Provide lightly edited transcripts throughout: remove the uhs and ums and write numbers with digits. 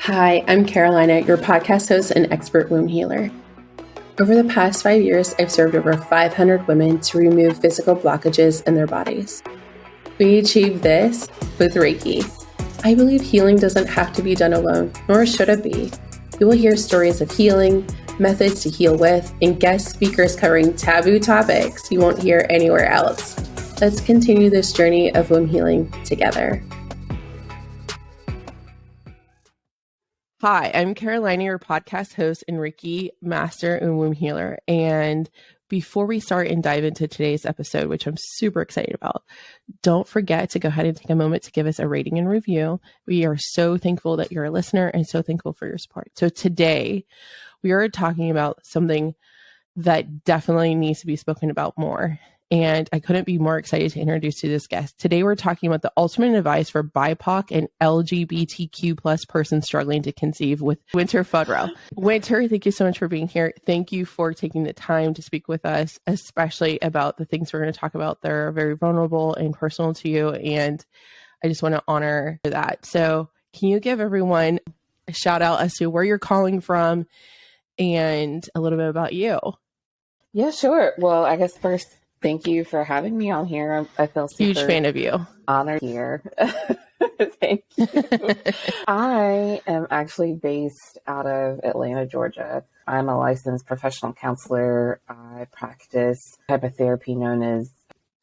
Hi, I'm Carolina, your podcast host and expert womb healer. Over the past 5 years, I've served over 500 women to remove physical blockages in their bodies. We achieve this with Reiki. I believe healing doesn't have to be done alone, nor should it be. You will hear stories of healing, methods to heal with, and guest speakers covering taboo topics you won't hear anywhere else. Let's continue this journey of womb healing together. Hi, I'm Carolina, your podcast host and Reiki master and womb healer. And before we start and dive into today's episode, which I'm super excited about, don't forget to go ahead and take a moment to give us a rating and review. We are so thankful that you're a listener and so thankful for your support. So today we are talking about something that definitely needs to be spoken about more. And I couldn't be more excited to introduce you to this guest. Today, we're talking about the ultimate advice for BIPOC and LGBTQ plus persons struggling to conceive with Winter Foddrell. Winter, thank you so much for being here. Thank you for taking the time to speak with us, especially about the things we're going to talk about. They're very vulnerable and personal to you. And I just want to honor that. So can you give everyone a shout out as to where you're calling from and a little bit about you? Yeah, sure. Well, I guess first, thank you for having me on here. I feel super Huge fan of you. Honored here. Thank you. I am actually based out of Atlanta, Georgia. I'm a licensed professional counselor. I practice a type of therapy known as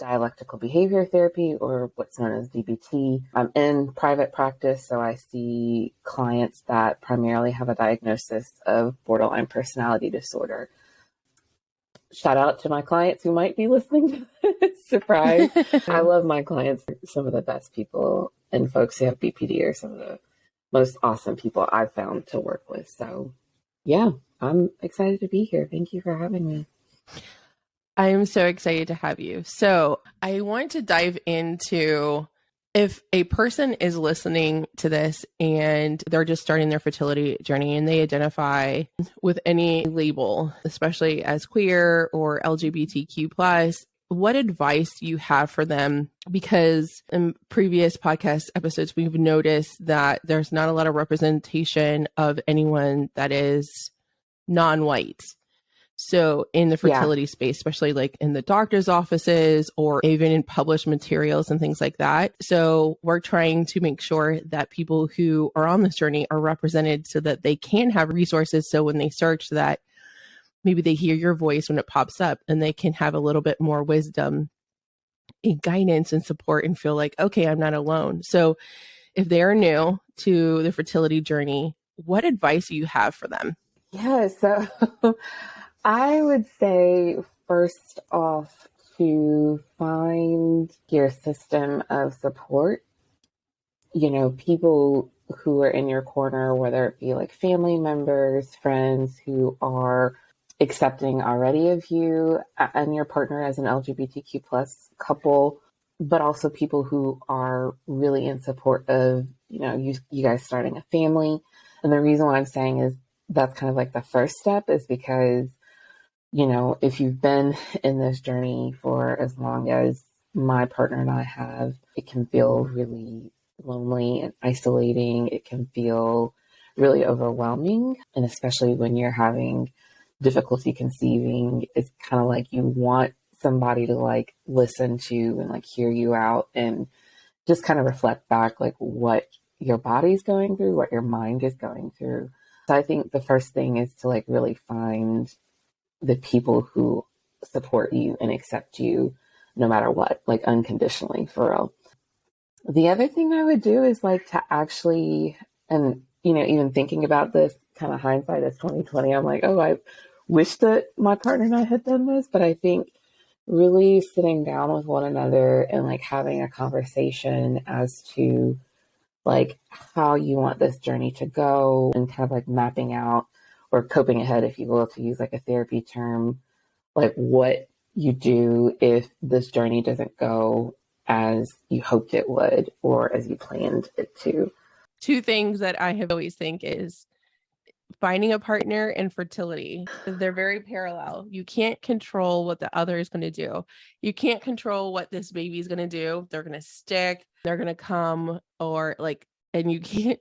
dialectical behavior therapy, or what's known as DBT. I'm in private practice, so I see clients that primarily have a diagnosis of borderline personality disorder. Shout out to my clients who might be listening to this. Surprise. I love my clients. Some of the best people and folks who have BPD are some of the most awesome people I've found to work with. So yeah, I'm excited to be here. Thank you for having me. I am so excited to have you. So I want to dive into if a person is listening to this and they're just starting their fertility journey and they identify with any label, especially as queer or LGBTQ plus, what advice do you have for them? Because in previous podcast episodes, we've noticed that there's not a lot of representation of anyone that is non-white. So in the fertility space, especially like in the doctor's offices or even in published materials and things like that. So we're trying to make sure that people who are on this journey are represented so that they can have resources. So when they search that, maybe they hear your voice when it pops up and they can have a little bit more wisdom and guidance and support and feel like, okay, I'm not alone. So if they're new to the fertility journey, what advice do you have for them? Yeah, so I would say, first off, to find your system of support. You know, people who are in your corner, whether it be like family members, friends who are accepting already of you and your partner as an LGBTQ plus couple, but also people who are really in support of, you guys starting a family. And the reason why I'm saying is that's kind of like the first step is because if you've been in this journey for as long as my partner and I have, it can feel really lonely and isolating. It can feel really overwhelming. And especially when you're having difficulty conceiving, it's kind of like you want somebody to like listen to and like hear you out and just kind of reflect back like what your body's going through, what your mind is going through. So I think the first thing is to like really find the people who support you and accept you no matter what, like unconditionally, for real. The other thing I would do is like to actually, and even thinking about this kind of hindsight as 2020, I'm like, oh, I wish that my partner and I had done this, but I think really sitting down with one another and like having a conversation as to like how you want this journey to go and kind of like mapping out or coping ahead, if you will, to use like a therapy term, like what you do if this journey doesn't go as you hoped it would or as you planned it to. Two things that I have always think is finding a partner and fertility. They're very parallel. You can't control what the other is going to do. You can't control what this baby is going to do. They're going to stick, they're going to come, or like, and you can't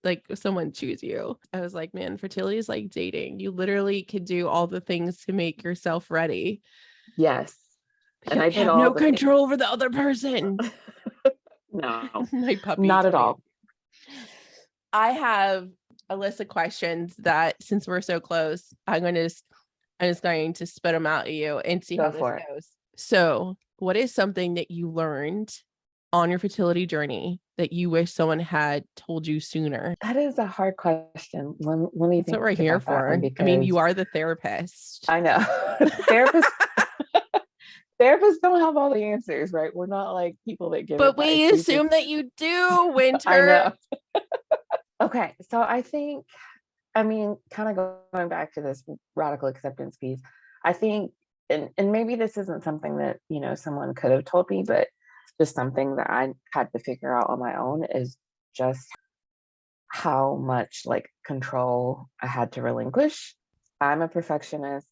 like someone choose you. I was like, man, fertility is like dating. You literally could do all the things to make yourself ready. Yes. But And you I did have all no the things. control over the other person. No, My puppy. not at all. I have a list of questions that, since we're so close, I'm just going to spit them out at you and see how this goes. So, what is something that you learned on your fertility journey that you wish someone had told you sooner? That is a hard question. Let me That's think what we're here about that for. one, because I mean, you are the therapist. I know. Therapists don't have all the answers, right? We're not like people that give But advice. we assume that you do, Winter. I know. Okay, so I think, I mean, kind of going back to this radical acceptance piece, I think, and maybe this isn't something that, you know, someone could have told me, but just something that I had to figure out on my own, is just how much like control I had to relinquish. I'm a perfectionist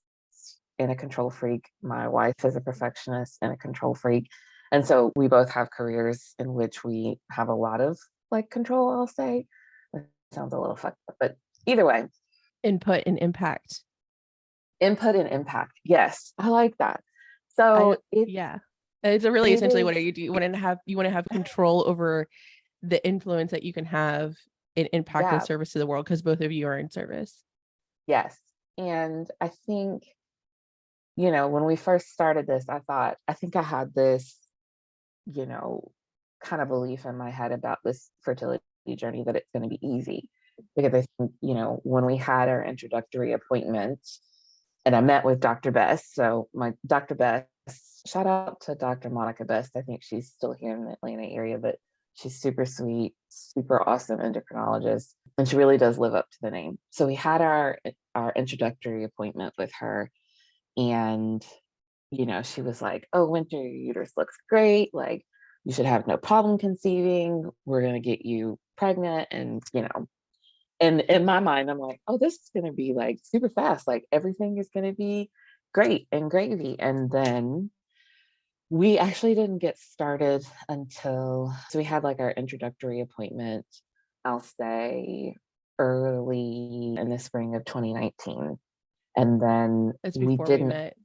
and a control freak. My wife is a perfectionist and a control freak. And so we both have careers in which we have a lot of like control, I'll say. It sounds a little fucked up, but either way. Input and impact. Input and impact. Yes, I like that. So yeah, it's a really essentially what you do. You want to have control over the influence that you can have in impact and service to the world, because both of you are in service. Yes. And I think, you know, when we first started this, I think I had this, you know, kind of belief in my head about this fertility journey that it's going to be easy. Because I think, you know, when we had our introductory appointment and I met with Dr. Best, so my Dr. Best, shout out to Dr. Monica Best. I think she's still here in the Atlanta area, but she's super sweet, super awesome endocrinologist, and she really does live up to the name. So we had our introductory appointment with her, and you know, she was like, "Oh, Winter, your uterus looks great. Like, you should have no problem conceiving. We're gonna get you pregnant." And you know, and in my mind, I'm like, "Oh, this is gonna be like super fast. Like, everything is gonna be great and gravy." And then we actually didn't get started until, so we had like our introductory appointment, I'll say early in the spring of 2019. And then That's we before we didn't, met.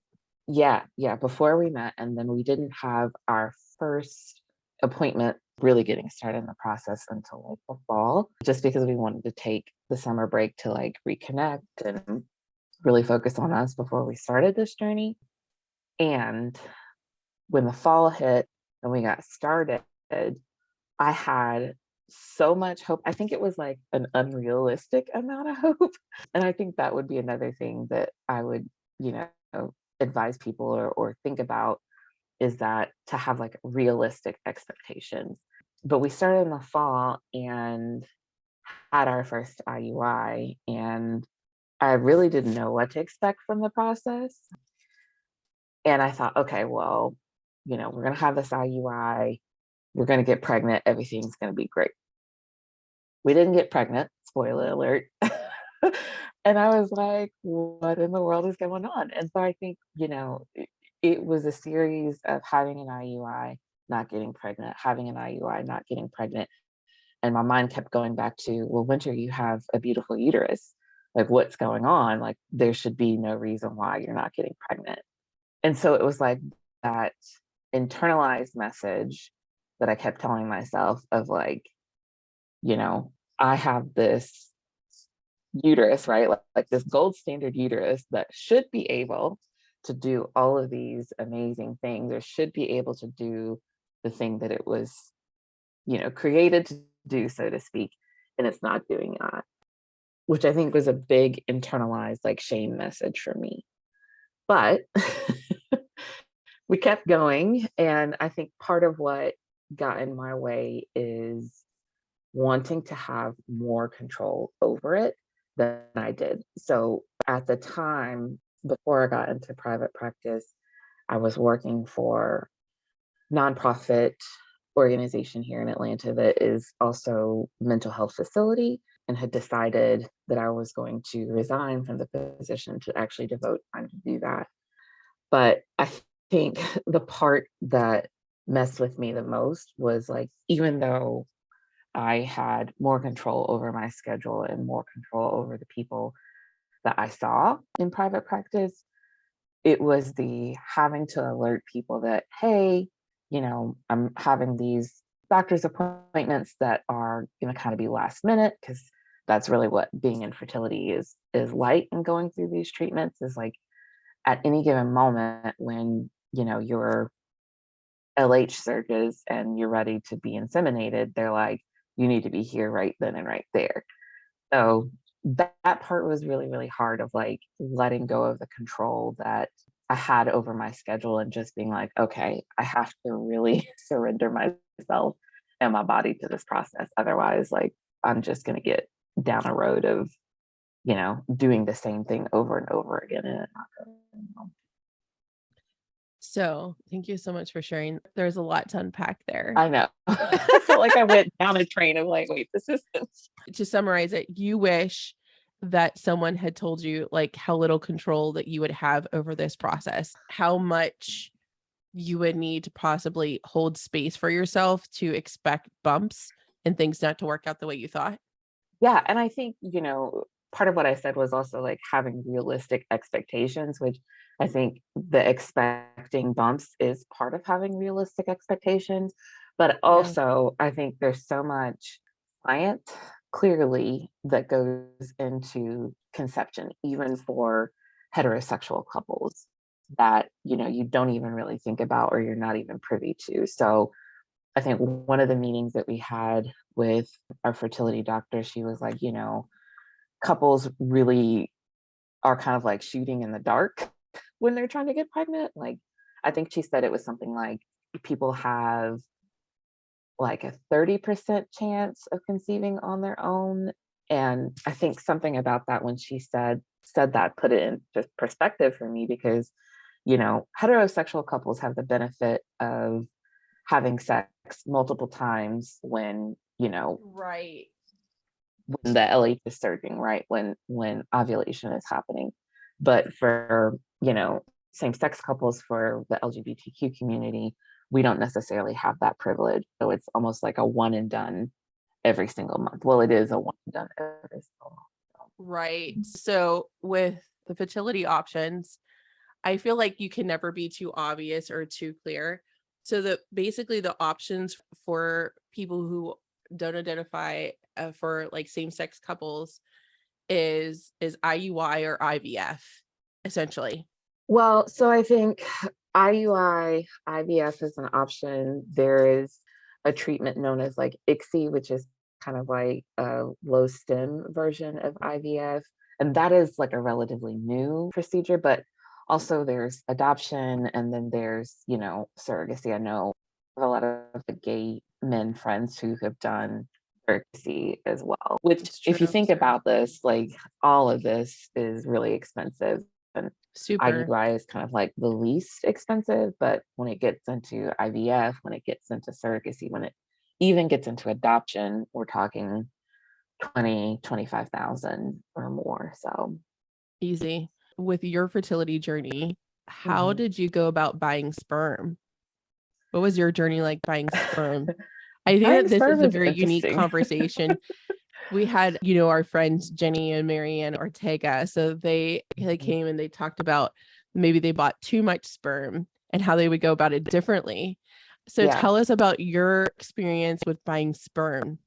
yeah, before we met. And then we didn't have our first appointment really getting started in the process until like the fall, just because we wanted to take the summer break to like reconnect and really focus on us before we started this journey. And when the fall hit and we got started, I had so much hope. I think it was like an unrealistic amount of hope. And I think that would be another thing that I would, you know, advise people or think about, is that to have like realistic expectations. But we started in the fall and had our first IUI, and I really didn't know what to expect from the process. And I thought, okay, well, you know, we're going to have this IUI, we're going to get pregnant, everything's going to be great. We didn't get pregnant, spoiler alert. And I was like, what in the world is going on? And so I think, you know, it was a series of having an IUI, not getting pregnant, having an IUI, not getting pregnant. And my mind kept going back to, well, Winter, you have a beautiful uterus. Like, what's going on? Like, there should be no reason why you're not getting pregnant. And so it was like that internalized message that I kept telling myself of like, you know, I have this uterus, right? Like this gold standard uterus that should be able to do all of these amazing things, or should be able to do the thing that it was, you know, created to do, so to speak. And it's not doing that, which I think was a big internalized like shame message for me. But we kept going. And I think part of what got in my way is wanting to have more control over it than I did. So at the time, before I got into private practice, I was working for a nonprofit organization here in Atlanta that is also mental health facility, and had decided that I was going to resign from the position to actually devote time to do that. But I think the part that messed with me the most was like, even though I had more control over my schedule and more control over the people that I saw in private practice. It was the having to alert people that, hey, I'm having these doctor's appointments that are going to kind of be last minute, because that's really what being in fertility is like, and going through these treatments is like at any given moment when, your LH surges and you're ready to be inseminated, they're like, you need to be here right then and right there. So that part was really, really hard, of like letting go of the control that I had over my schedule and just being like, okay, I have to really surrender myself and my body to this process. Otherwise, like, I'm just going to get down a road of, doing the same thing over and over again. And it not going. So thank you so much for sharing. There's a lot to unpack there. I know. I felt like I went down a train of like, wait, this isn't. To summarize it, you wish that someone had told you like how little control that you would have over this process, how much you would need to possibly hold space for yourself to expect bumps and things not to work out the way you thought. Yeah. And I think, part of what I said was also like having realistic expectations, which I think the expecting bumps is part of having realistic expectations. But Yeah. also, I think there's so much science clearly that goes into conception, even for heterosexual couples, that, you don't even really think about, or you're not even privy to. So I think one of the meetings that we had with our fertility doctor, she was like, couples really are kind of like shooting in the dark when they're trying to get pregnant. Like, I think she said it was something like people have like a 30% chance of conceiving on their own. And I think something about that, when she said that, put it into perspective for me, because, heterosexual couples have the benefit of having sex multiple times when, Right. when the LH is surging, right? When ovulation is happening. But for, same-sex couples, for the LGBTQ community, we don't necessarily have that privilege. So it's almost like a one and done every single month. Well, it is a one and done every single month. Right. So with the fertility options, I feel like you can never be too obvious or too clear. So basically the options for people who don't identify for like same-sex couples is IUI or IVF, essentially. Well, so I think IUI, IVF is an option. There is a treatment known as like ICSI, which is kind of like a low stem version of IVF. And that is like a relatively new procedure, but also there's adoption, and then there's, surrogacy. I know a lot of the gay men friends who have done surrogacy as well, which, It's if you true. think about this, like all of this is really expensive. And Super IUI is kind of like the least expensive, but when it gets into IVF, when it gets into surrogacy, when it even gets into adoption, we're talking 25,000 or more. So, easy. With your fertility journey, how mhm. did you go about buying sperm? What was your journey like buying sperm? I think Buying that this is sperm a is very unique interesting. conversation. We had, our friends Jenny and Marianne Ortega. So they came and they talked about maybe they bought too much sperm and how they would go about it differently. So Yeah. tell us about your experience with buying sperm.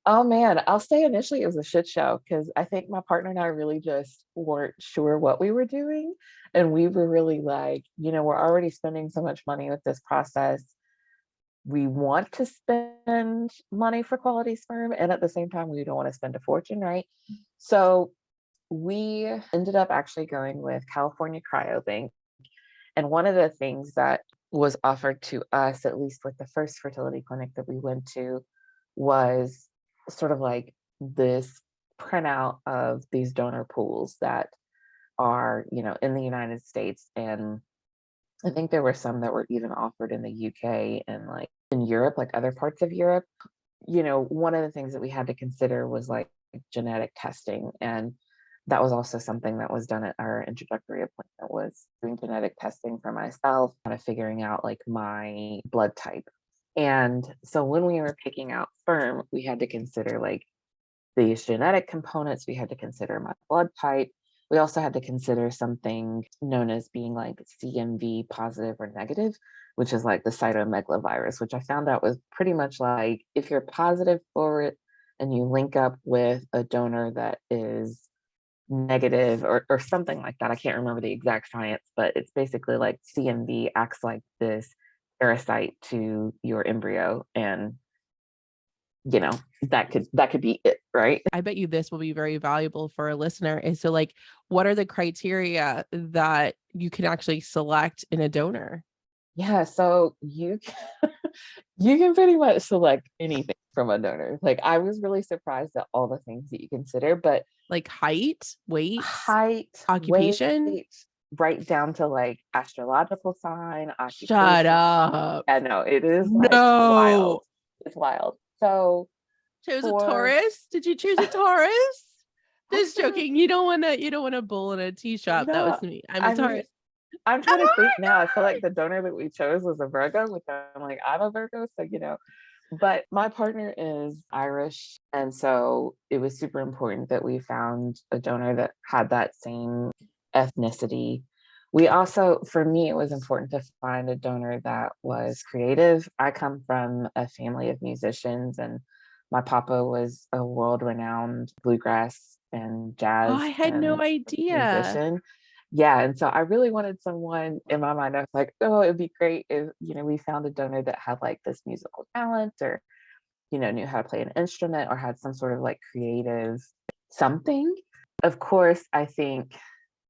Oh man, I'll say initially it was a shit show, because I think my partner and I really just weren't sure what we were doing. And we were really like, we're already spending so much money with this process. We want to spend money for quality sperm, and at the same time, we don't want to spend a fortune, right? So we ended up actually going with California Cryobank. And one of the things that was offered to us, at least with the first fertility clinic that we went to, was sort of like this printout of these donor pools that are, in the United States. And I think there were some that were even offered in the UK and like in Europe, like other parts of Europe. One of the things that we had to consider was like genetic testing. And that was also something that was done at our introductory appointment, was doing genetic testing for myself, kind of figuring out like my blood type. And so when we were picking out sperm, we had to consider like these genetic components. We had to consider my blood type. We also had to consider something known as being like CMV positive or negative, which is like the cytomegalovirus, which I found out was pretty much like if you're positive for it and you link up with a donor that is negative or something like that. I can't remember the exact science, but it's basically like CMV acts like this parasite to your embryo, and that could be it, right? I bet you this will be very valuable for a listener. Is so like, what are the criteria that you can actually select in a donor? Yeah, so you can pretty much select anything from a donor. Like I was really surprised at all the things that you consider, but Like height, weight, height, weight, occupation? right down to like astrological sign, Shut occupation. up. I know it is like No. wild. It's wild. So Chose a for Taurus? Did you choose a Taurus? Just actually, joking. You don't want to bull in a tea shop. That was no, me. I'm a I mean, Taurus. I'm trying to think Oh now. I feel like the donor that we chose was a Virgo, which I'm like, I'm a Virgo, so. But my partner is Irish. And so it was super important that we found a donor that had that same ethnicity. We also, for me, it was important to find a donor that was creative. I come from a family of musicians, and my papa was a world renowned bluegrass and I jazz had no and idea. musician. Yeah, and so I really wanted someone in my mind. I was like, oh, it'd be great if we found a donor that had like this musical talent, or knew how to play an instrument, or had some sort of like creative something. Of course, I think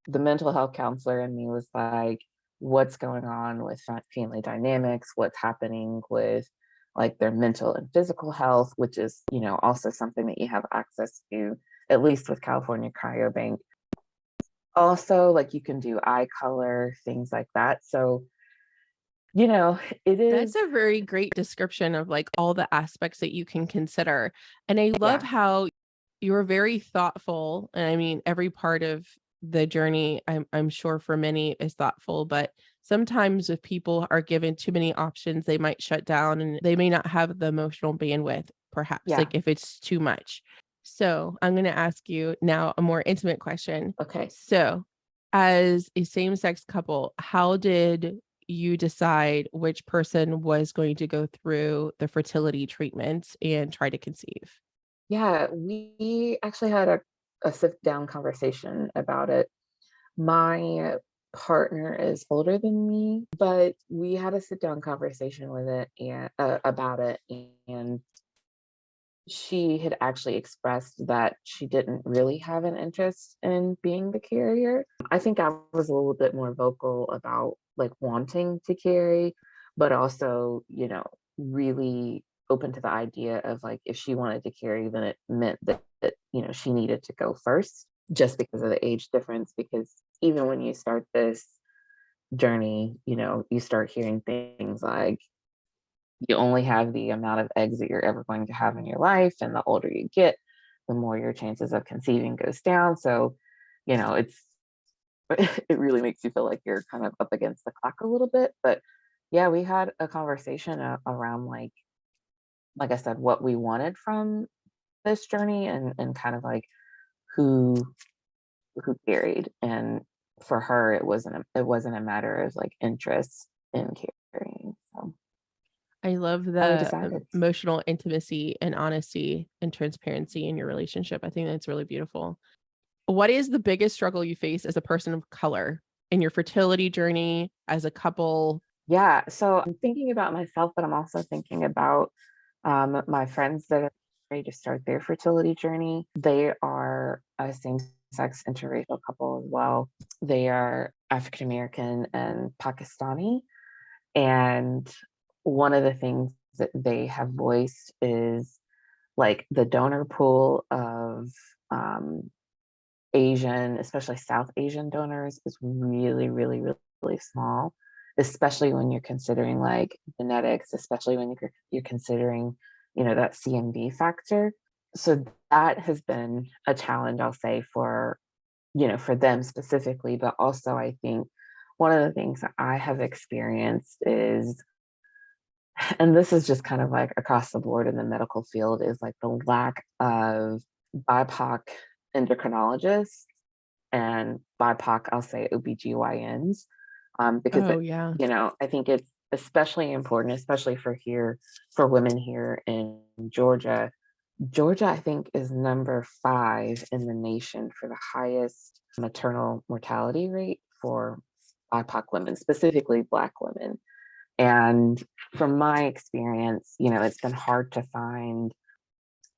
the mental health counselor in me was like, what's going on with family dynamics? What's happening with like their mental and physical health, which is, also something that you have access to, at least with California Cryobank. Also, like you can do eye color, things like that. So, it That's is, a very great description of like all the aspects that you can consider. And I love yeah, how you're very thoughtful. And I mean, every part of the journey, I'm sure for many is thoughtful, but sometimes if people are given too many options, they might shut down and they may not have the emotional bandwidth, perhaps, yeah. like if it's too much. So I'm going to ask you now a more intimate question. Okay. So, as a same sex couple, how did you decide which person was going to go through the fertility treatments and try to conceive? Yeah, we actually had a sit down conversation about it. My partner is older than me, but we had a sit down conversation with it and about it, and she had actually expressed that she didn't really have an interest in being the carrier. I think I was a little bit more vocal about like wanting to carry, but also, really open to the idea of like if she wanted to carry, then it meant that she needed to go first just because of the age difference. Because even when you start this journey, you start hearing things like you only have the amount of eggs that you're ever going to have in your life, and the older you get, the more your chances of conceiving goes down. So it's it really makes you feel like you're kind of up against the clock a little bit. But yeah, we had a conversation around like I said, what we wanted from this journey, and kind of like who carried. And for her, it wasn't a matter of like interest in carrying. So I love how we the decided. emotional intimacy and honesty and transparency in your relationship. I think that's really beautiful. What is the biggest struggle you face as a person of color in your fertility journey as a couple? Yeah, so I'm thinking about myself, but I'm also thinking about my friends that are ready to start their fertility journey. They are a same-sex interracial couple as well. They are African American and Pakistani. And one of the things that they have voiced is like the donor pool of um, Asian, especially South Asian donors is really, really, really, really small, especially when you're considering like genetics, especially when you're considering, that CMV factor. So that has been a challenge, I'll say, for them specifically, but also I think one of the things that I have experienced is and this is just kind of like across the board in the medical field, is like the lack of BIPOC endocrinologists and BIPOC, I'll say OBGYNs, because Oh, yeah. I think it's especially important, especially for women here in Georgia. Georgia, I think, is number 5 in the nation for the highest maternal mortality rate for BIPOC women, specifically Black women. And from my experience, it's been hard to find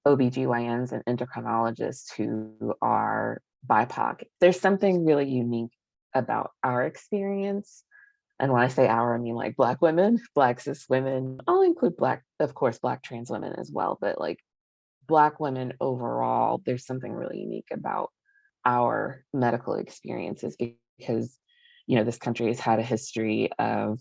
OBGYNs and endocrinologists who are BIPOC. There's something really unique about our experience. And when I say our, I mean like Black women, Black cis women. I'll include Black, of course, Black trans women as well. But like Black women overall, there's something really unique about our medical experiences because, this country has had a history of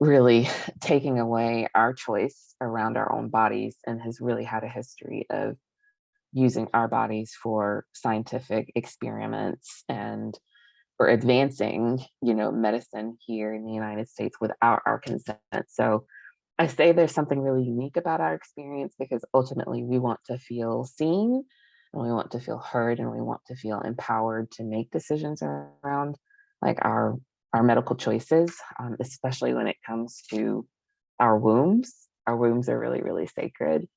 really taking away our choice around our own bodies and has really had a history of using our bodies for scientific experiments and for advancing, medicine here in the United States without our consent. So I say there's something really unique about our experience because ultimately we want to feel seen and we want to feel heard and we want to feel empowered to make decisions around like our medical choices, especially when it comes to our wombs. Our wombs are really, really sacred.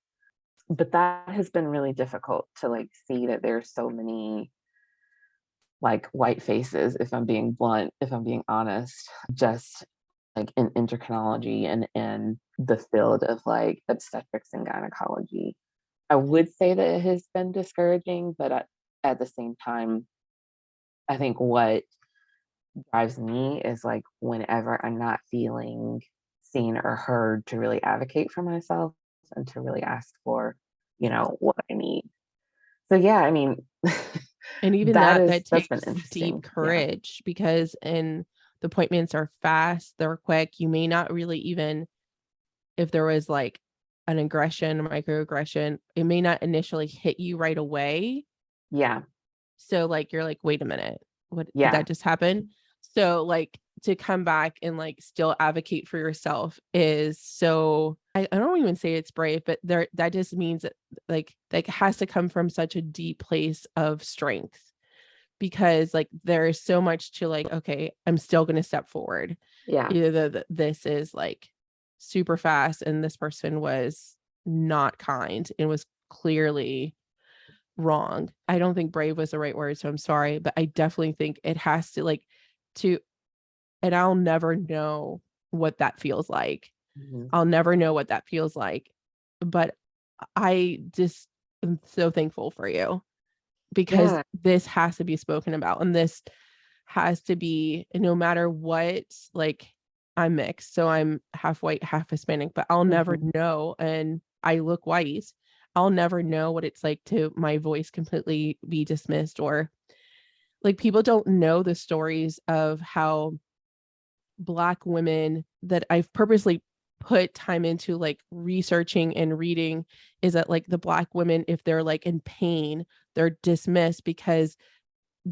But that has been really difficult to like see that there's so many like white faces, if I'm being blunt, if I'm being honest, just like in endocrinology and in the field of like obstetrics and gynecology. I would say that it has been discouraging, but at the same time, I think what drives me is like whenever I'm not feeling seen or heard to really advocate for myself and to really ask for, what I need. So yeah, I mean, And even that that's been takes deep interesting. Yeah. courage because the appointments are fast, they're quick. You may not really even, if there was like an aggression, a microaggression, it may not initially hit you right away. Yeah. So like you're like, wait a minute, what did Yeah. that just happen? So like to come back and like still advocate for yourself is so I don't even say it's brave, but there that just means that like has to come from such a deep place of strength because like there is so much to like, okay, I'm still gonna step forward. Yeah. Either this is like super fast and this person was not kind and was clearly wrong. I don't think brave was the right word, so I'm sorry, but I definitely think it has to like to and I'll never know what that feels like. Mhm. I'll never know what that feels like, but I just am so thankful for you because Yeah. this has to be spoken about and this has to be no matter what like I'm mixed, so I'm half white, half Hispanic, but I'll never Mhm. know and I look white. I'll never know what it's like to my voice completely be dismissed or like people don't know the stories of how Black women that I've purposely put time into like researching and reading is that like the Black women, if they're like in pain, they're dismissed because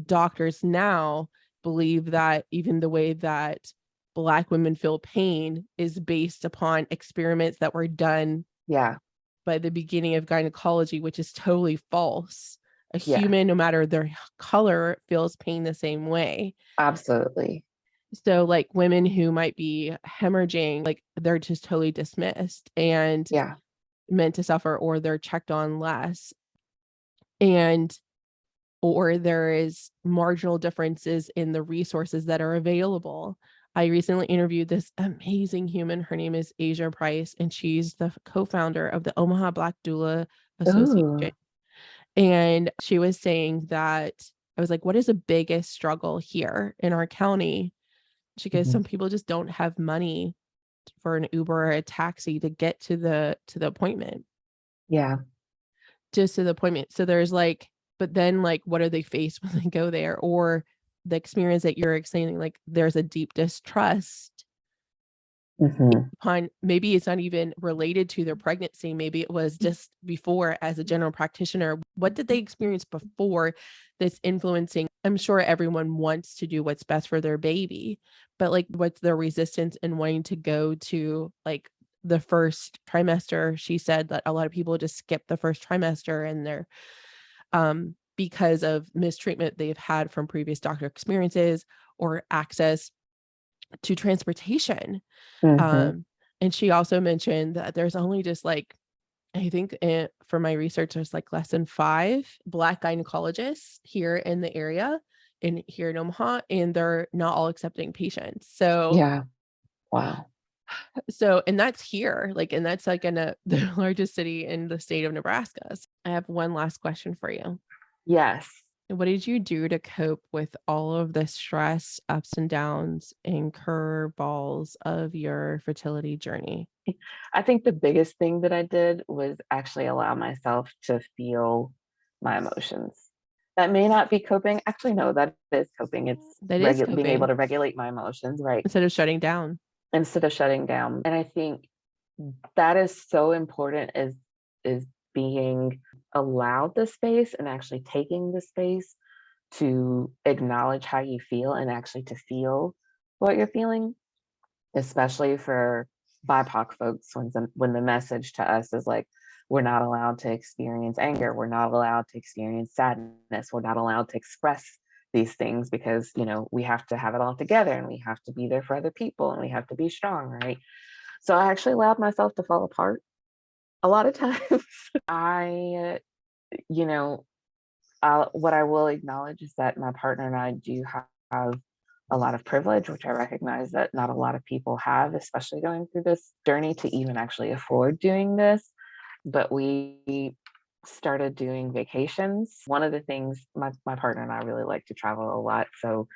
doctors now believe that even the way that Black women feel pain is based upon experiments that were done Yeah. by the beginning of gynecology, which is totally false. A Yeah. human, no matter their color, feels pain the same way. Absolutely. So, like women who might be hemorrhaging, like they're just totally dismissed and Yeah. meant to suffer, or they're checked on less. And or there is marginal differences in the resources that are available. I recently interviewed this amazing human. Her name is Asia Price, and she's the co-founder of the Omaha Black Doula Association. Ooh. And she was saying that I was like, what is the biggest struggle here in our county? She goes, Mhm. some people just don't have money for an Uber or a taxi to get to the appointment, Yeah. just to the appointment. So there's like, but then like, what are they faced when they go there? Or the experience that you're explaining, like there's a deep distrust Mhm. upon maybe it's not even related to their pregnancy. Maybe it was just before as a general practitioner. What did they experience before this influencing? I'm sure everyone wants to do what's best for their baby, but like what's their resistance in wanting to go to like the first trimester. She said that a lot of people just skip the first trimester, and they're because of mistreatment they've had from previous doctor experiences or access to transportation. Mm-hmm. And she also mentioned that there's only just like, I think for my research, there's like less than 5 Black gynecologists here in the area, here in Omaha, and they're not all accepting patients. So, Yeah. Wow. and that's here, like, and that's like in the largest city in the state of Nebraska. So I have one last question for you. Yes. What did you do to cope with all of the stress, ups and downs, and curveballs of your fertility journey? I think the biggest thing that I did was actually allow myself to feel my emotions. That may not be coping. Actually, no, that is coping. It's That is being able coping to regulate my emotions, right? instead of shutting down. Instead of shutting down. And I think that is so important, is being allowed the space and actually taking the space to acknowledge how you feel and actually to feel what you're feeling, especially for BIPOC folks, when the message to us is like, we're not allowed to experience anger, we're not allowed to experience sadness, we're not allowed to express these things because, you know, we have to have it all together and we have to be there for other people and we have to be strong, right? So I actually allowed myself to fall apart a lot of times. I, you know, what I will acknowledge is that my partner and I do have a lot of privilege, which I recognize that not a lot of people have, especially going through this journey to even actually afford doing this. But we started doing vacations. One of the things, my partner and I really like to travel a lot. So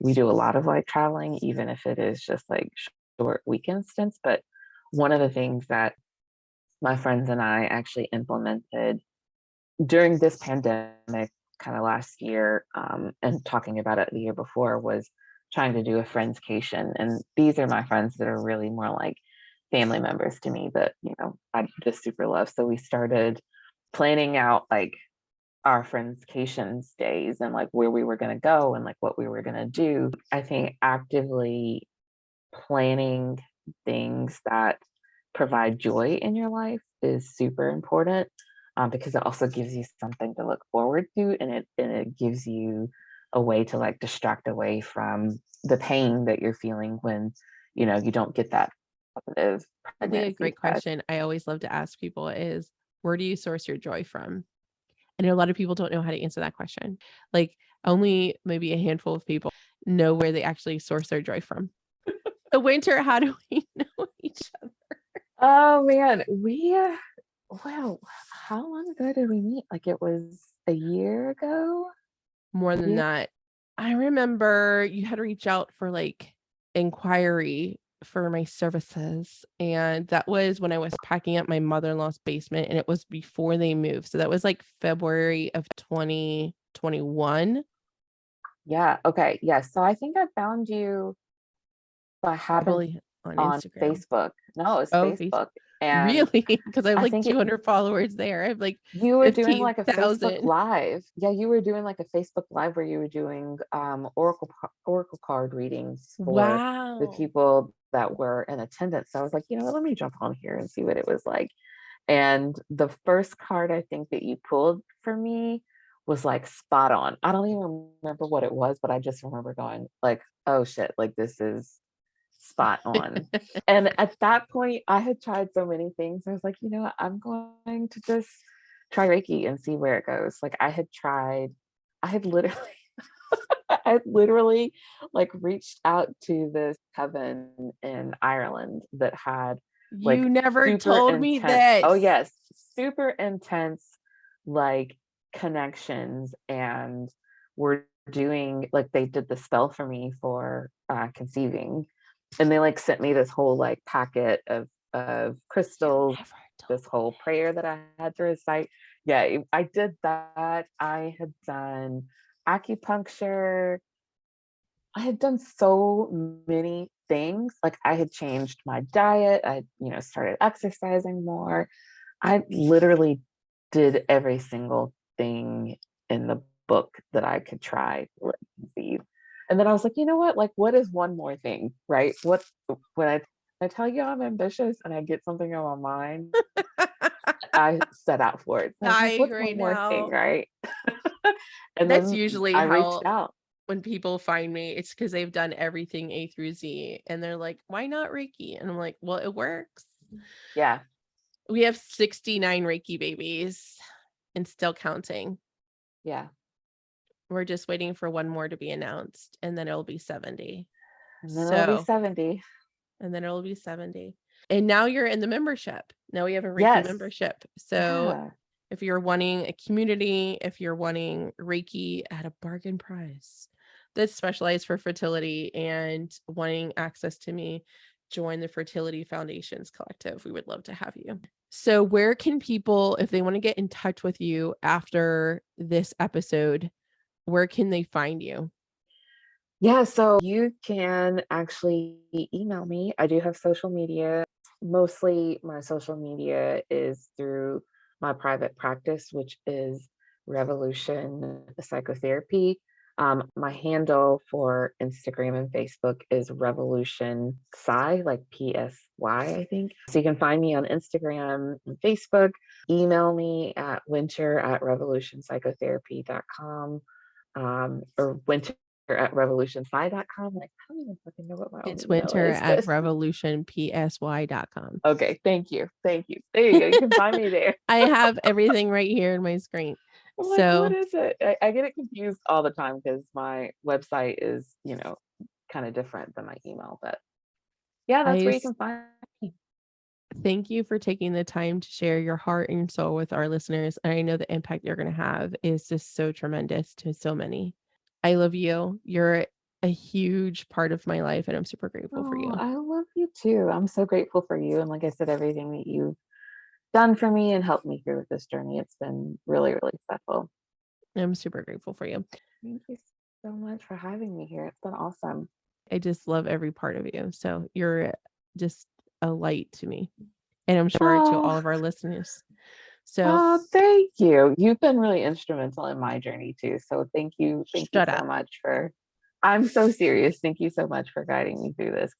we do a lot of like traveling, even if it is just like short weekend stints. But one of the things that my friends and I actually implemented during this pandemic kind of last year, and talking about it the year before, was trying to do a friendscation. And these are my friends that are really more like family members to me that, you know, I just super love. So we started planning out like our friendscations days and like where we were going to go and like what we were going to do. I think actively planning things that provide joy in your life is super important, because it also gives you something to look forward to, and it gives you a way to like distract away from the pain that you're feeling when, you know, you don't get that positive I think a pregnancy great test. question I always love to ask people is, where do you source your joy from? And a lot of people don't know how to answer that question. Like, only maybe a handful of people know where they actually source their joy from. So, Winter, how do we know each other? Oh man, well, how long ago did we meet? Like it was a year ago. More than Yeah. that, I remember you had to reach out for like inquiry for my services. And that was when I was packing up my mother-in-law's basement, and it was before they moved. So that was like February of 2021. Yeah. Okay. Yeah. So I think I found you by having Probably on on Instagram. Facebook. No, it's Oh, Facebook. And really? Because I have I like think 200 followers there. I have like you were doing like a Facebook 15,000. Live. Yeah, you were doing like a Facebook Live where you were doing oracle card readings for the Wow. people that were in attendance. So I was like, you know what, let me jump on here and see what it was like. And the first card I think that you pulled for me was like spot on. I don't even remember what it was, but I just remember going like, oh shit, like this is spot on. And at that point, I had tried so many things. I was like, you know what, I'm going to just try Reiki and see where it goes. Like I had literally I had literally like reached out to this coven in Ireland that had You like never super told me intense, oh this. yes, super intense like connections, and were doing like they did the spell for me for conceiving, and they like sent me this whole like packet of crystals, Never told this whole prayer that I had to recite. Yeah, I did that. I had done acupuncture. I had done so many things. Like I had changed my diet. I, you know, started exercising more. I literally did every single thing in the book that I could try to conceive. And then I was like, you know what? Like, what is one more thing, right? What I I tell you I'm ambitious and I get something on my mind, I set out for it. So I was like, I what's right one more thing, now. right? And That's then usually I reached how out. when people find me, it's because they've done everything A through Z and they're like, why not Reiki? And I'm like, well, it works. Yeah. We have 69 Reiki babies and still counting. Yeah. We're just waiting for one more to be announced, and then it'll be 70. And then it'll be 70. And then it'll be 70. And now you're in the membership. Now we have a Reiki Yes. membership. So Yeah. if you're wanting a community, if you're wanting Reiki at a bargain price that's specialized for fertility and wanting access to me, join the Fertility Foundations Collective. We would love to have you. So where can people, if they want to get in touch with you after this episode, where can they find you? Yeah, so you can actually email me. I do have social media. Mostly my social media is through my private practice, which is Revolution Psychotherapy. My handle for Instagram and Facebook is Revolution Psy, like PSY, I think. So you can find me on Instagram and Facebook. Email me at winter@revolutionpsychotherapy.com, or winter@revolutionpsy.com. Like, I don't even fucking know what my own It's email is. winter@revolutionpsy.com. Okay, thank you. Thank you. There you go. You can find me there. I have everything right here in my screen. I'm like, what is it? I get it confused all the time because my website is, kind of different than my email. But yeah, that's where you can find me. Thank you for taking the time to share your heart and soul with our listeners. And I know the impact you're going to have is just so tremendous to so many. I love you. You're a huge part of my life, and I'm super grateful for you. I love you too. I'm so grateful for you. And like I said, everything that you've done for me and helped me through with this journey. It's been really, really special. I'm super grateful for you. Thank you so much for having me here. It's been awesome. I just love every part of you. So you're just a light to me, and I'm sure to all of our listeners. So thank you. You've been really instrumental in my journey too. So thank you. Thank you so much I'm so serious. Thank you so much for guiding me through this.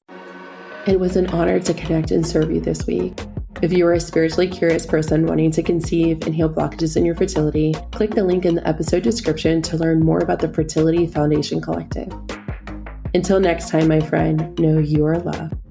It was an honor to connect and serve you this week. If you are a spiritually curious person wanting to conceive and heal blockages in your fertility, click the link in the episode description to learn more about the Fertility Foundation Collective. Until next time, my friend, know you are loved.